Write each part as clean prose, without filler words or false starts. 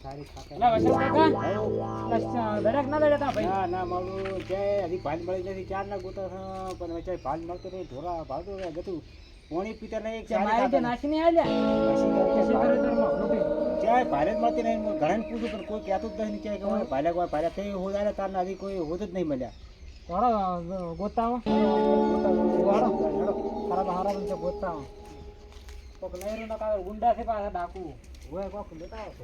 સારી ખાતા એલા વસંત કાકા દરેક ના દડ્યા ભાઈ ના ના મારું જે હજી ભાત મળી નથી ચાર ના ગોતા છે પણ વચ્ચે ભાત મળતો નહીં ઢોરા ભાવતો ગતું પોણી પીતા નહીં મારી તે નાસી નહીં આલ્યા ચાય ભારે જ મળતી નહીં ઘણા પૂછું પણ કોઈ કહેતું જ નહીં ચાય કે ભારે કોઈ ભારે થઈ હોદારે તારના હજી કોઈ હોદ જ નહીં મળ્યા થોડો ગોતામાં ખરાબ હારા બનશે ગોતામાં કોક નહેરું ના કાવે ગુંડા છે પાછા ડાકુ હોય કોક લેતા આવો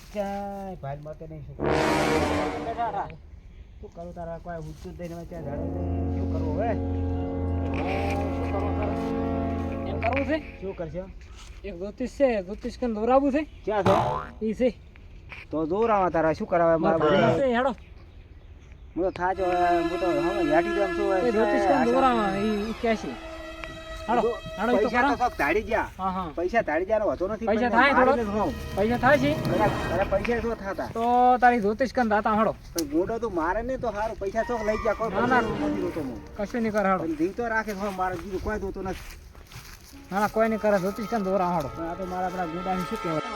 ચાય ભાત મળતે નહીં શું કરું તારા કોઈ ઉઠતું જ નહીં ત્યાં ઝાડે શું કરવું હવે એમ કરવું છે શું કરશે એક જ્યોતિષ છે જ્યોતિષ કન દોરાવું છે ક્યાં છો ઈ છે તો દોરાવા તારા શું કરાવે મારા છે હેડો હું તો થાજો હું તો હવે યાટી દમ છું એ જ્યોતિષ કન દોરાવા ઈ કે છે હેડો હેડો ઈ તો પૈસા કરો તો સબ ધાડી ગયા હા હા પૈસા ધાડી ગયા વધો નથી પૈસા થાય થોડો પૈસા થાય છે અરે પૈસા શું થતા તો તારી જ્યોતિષ કન દાતા હેડો ગોડો તો મારે ને તો સારું પૈસા ચોક લઈ ગયા કોઈ ના, ના. નથી રોતો હું કશું નહીં કરે હેડો પણ જીવ તો રાખે છે મારે જીવ કોઈ દોતો નથી ના ના કોઈ નહીં કરે જ્યોતિષ કન દોરા હેડો પણ આ તો મારા આપણા ગોડાની શું કહેવાય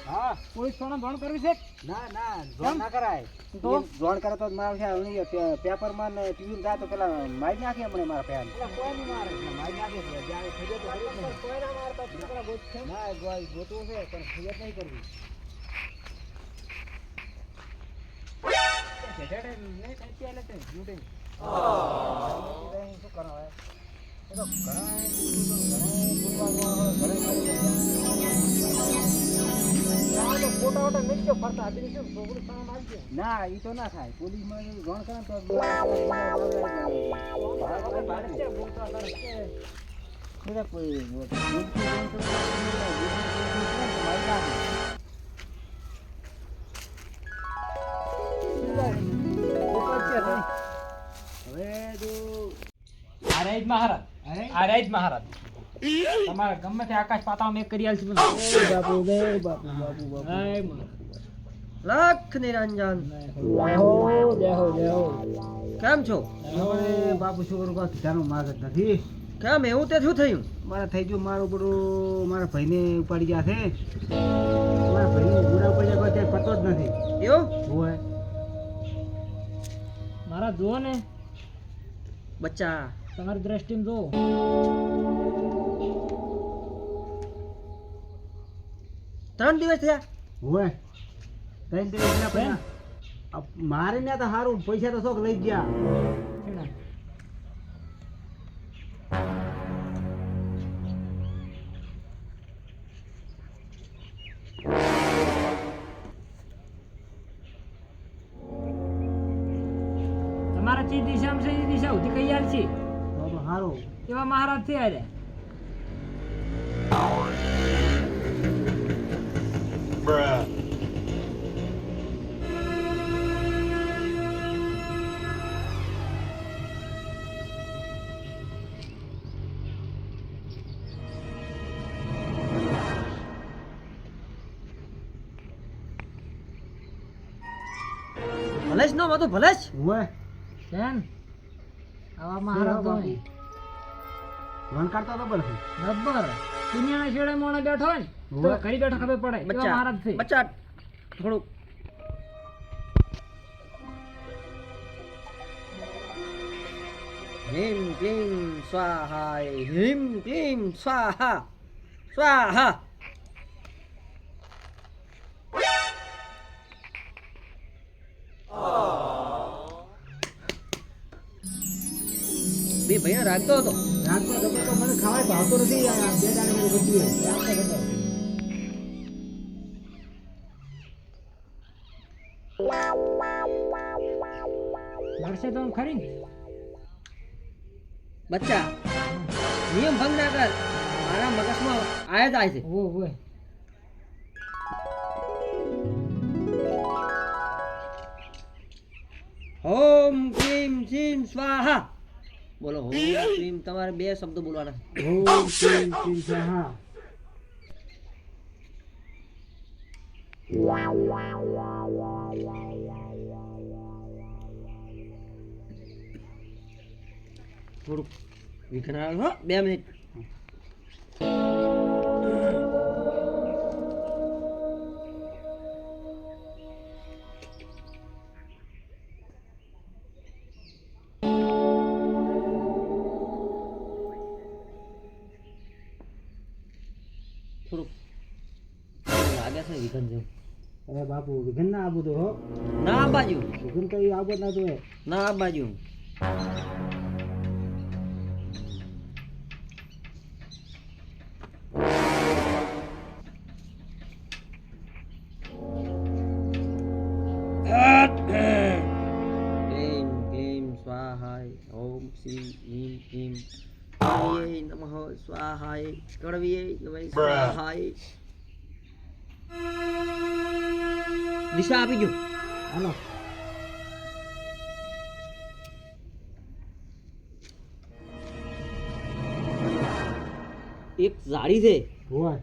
હા પોલીસ થોડા ધોણ કરવી છે ના ના જોણ ના કરાય તો? જોણ કરે તો મારા છે પેપર માં ને ટીવી જાય તો પેલા મારી નાખે હમણાં મારા પેન કોઈ નહીં મારે મારી નાખે છે જ્યારે ખબર તો ખરી જ નહીં. કોઈ ના મારતા છોકરા ગોત છે ના ગોતવું છે પણ ખબર નહીં કરવી શું કરાવે એ તો ના એ તો ના થાય પોલીસમાં જોણ કરે તો મહારાજ તમારે ગમે તે આકાશ પાતાળ એક કરી આલશું લખ નિરંજન કેમ છો બાપુ છોકરો ધ્યાન માર્ગ જ નથી કેમ એવું તે શું થયું મારે થઈ ગયું મારું બધું મારા ભાઈને ઉપાડી ગયા છે મારા ભાઈને ગુના ઉપાડી ગયા કોઈ પતો જ નથી એવું હોય મારા જુઓ ને બચ્ચા તમારી દ્રષ્ટિમાં જુઓ ત્રણ દિવસ થયા હોય ત્રણ દિવસ પહેલા મારે ને તો સારું પૈસા તો શોખ લઈ ગયા તમારા જે દિશામાં છે એ દિશા સુધી કઈ આલ છે તો સારું એવા મહારાજ છે આજે ભલેશ નો બધું ભલેશ હોય કેમ આવા મહારાજ તો નહીં. વન કાઢતો તો બરાબર જબ્બર દુનિયાના છેડે મોણે બેઠો હોય ને તો ઓવે. ઘડી બેઠો ખબર પડે એવા બચ્ચા મહારાજ છે બચ્ચા થોડું હિમ ક્લીમ સ્વાહા હિમ ક્લીમ સ્વાહા સ્વાહા બે ભાઈને રાખતો હતો રાખતો તો મને ખાવાય ભાવતો નથી બે દાડે મને બધું રાખતો હતો લડશે તો ખરી ને બચ્ચા નિયમ ભંગ ના કર મારા મગજમાં આયા જાય છે ઓ ઓય ઓમ ક્લીમ ક્લીમ સ્વાહા બોલો ઓમ ક્લીમ તમારે બે શબ્દો બોલવાના ઓમ શ્રીમ શ્રીમ સ્વાહા થોડુંક વિઘ્ન આવે હો 2 મિનિટ. થોડુંક લાગે છે વિઘન જેવું. અરે બાપુ વિઘન ના આવું તો હો ના આ બાજુ, વિઘન તો આવું ના જોઈએ. ના આ બાજુ. ક્લીમ ક્લીમ સ્વાહાય ઓમ શ્રી હીમ ક્લીમ કાળીય નમઃ સ્વાહાય કડવીય નમઃ સ્વાહાય. દિશા આપી જો. હાલો એક ઝાડી છે હોય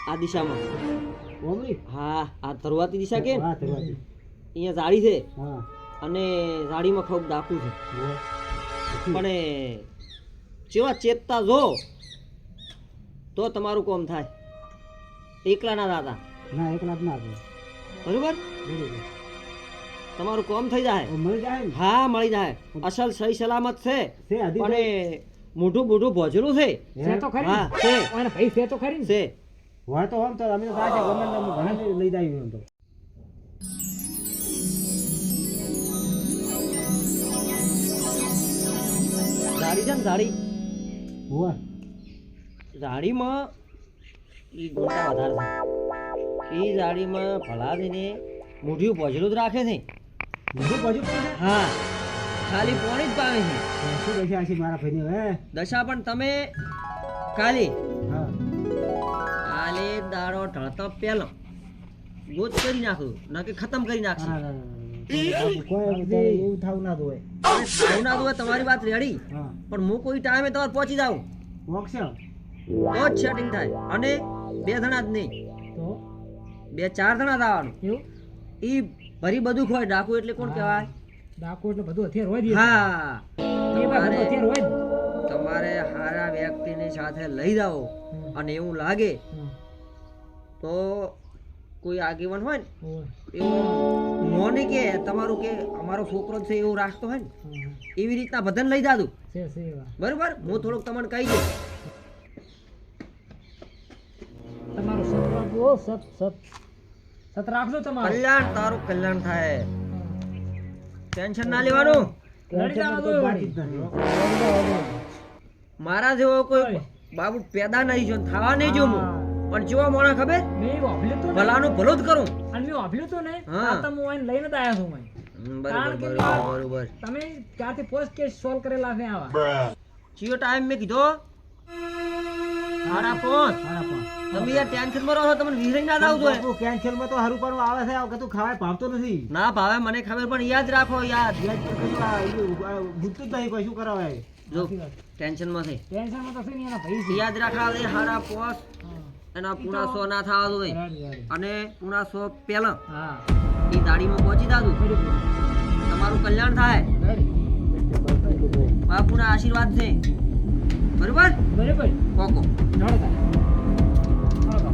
આ દિશામાં. ઓમરી હા આ ધરવાતી દિશા કે હા ધરવાતી. અહીંયા ઝાડી છે હા અને ઝાડીમાં ખૂબ ડાકુ છે. હોય પણ એ જેવા ચેતતા જો તો તમારું કોમ થાય. એકલા ના દાદા ના એકલા જ ના આપે. બરોબર, બરોબર તમારું કોમ થઈ જાય. ઓ મળી જાય ને હા મળી જાય. અસલ સહી સલામત છે છે હજી પણ એ મોઢું મોઢું ભોજરું છે. છે તો ખરી હા છે ઓને ભાઈ છે તો ખરી ને છે. હોય તો આમ તો અમે તો આજે ગમે ને ઘણા લઈ જાય એમ તો. ઝાડી છે ને ઝાડી, હોય ઝાડીમાં ઈ ગોટા વધારે છે. ઈ ઝાડીમાં ભલાદીને મોઢું ભોજરું જ રાખે છે. બીજું બાજુ પણ હા ખાલી પાણી જ પાવે છે. શું દશા હશે મારા ભાઈને હે. દશા પણ તમે કાલે હા કાલે દાડો ઢળતો પહેલો ગોત કરી નાખું ના કે ખતમ કરી નાખશે. કોઈ એવું થાવું ના જોઈએ. થાવું ના દો તમારી વાત રેડી, હા પણ હું કોઈ ટાઈમે તમારે પહોંચી જાઉં વોકશે તો જ સેટિંગ થાય. અને 2 જણા જ નહીં, તો 2-4 જણા જ આવવાનું. એવું ઈ ભરી બધું ખોય. ડાકુ એટલે કોણ કહેવાય? ડાકુ એટલે બધું હથિયાર હોય જ. હા એ બધું તમારે હથિયાર હોય જ. તમારે હારા વ્યક્તિની સાથે લઈ જાઓ અને એવું લાગે તો કોઈ આગેવાન હોય ને હોય. એવું મોને કે તમારું કે અમારો છોકરો જ છે એવું રાખતો હોય ને એવી રીતના બધાને લઈ જાદું. છે એવા. બરોબર, હું થોડુંક તમને કહી દઉં. તમારું સત રાખો, સત રાખજો તમારું. કલ્યાણ તારું કલ્યાણ થાય, ટેન્શન ના લેવાનું. લડી જવા દો વળી. મારા જેવો કોઈ બાબુ પેદા નહીં જો, થવા નહીં જો હું. પણ જેવો મોણા ખબર મેં વાપર્યું તું ને. ભલાનું ભલું જ કરું. અને મેં વાપર્યું તું ને હા. આ તો હું આઈને લઈને જ આયા છું મેં. બરોબર કારણ કે બરોબર બરોબર. તમે ક્યાંથી પોસ્ટ કેસ સોલ્વ કરેલા છે આવા. ચિયો ટાઈમ મેં કીધો 5:30. હારા પણ તમે યાર ટેન્શન માં રહો છો, તમને વિસરી ના જાવ જોઈએ. બાપુ કેન્સલ માં તો હારું પણ આવે છે આ કતું ખાવાય ભાવતો નથી. ના ભાવે મને ખબર, પણ યાદ રાખો યાદ. વ્યાજ પર કશું આ ભૂતતું જ નહીં કોઈ શું કરાવાય. જો ટેન્શન માં છે ટેન્શન માં તો છે ને એના ભાઈ છે. યાદ રાખા દે. 5:30 હા. એના પૂણા 100 ના થવા જોઈએ રેડી, રેડી. અને પૂણા 100 પહેલા હા એ દાડીમાં પહોંચી જાદું. બરોબર. તમારું કલ્યાણ થાય. રેડી. બાપુના આશીર્વાદ છે. બરોબર, બરોબર. કોકો જોડો તારે. જોડો.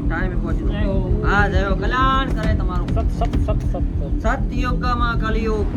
ટાઈમે પહોંચી જય દો. હો. હા જય હો. કલ્યાણ કરે તમારું. સત સત સત સત સત. સતયુગમાં કલિયુગ.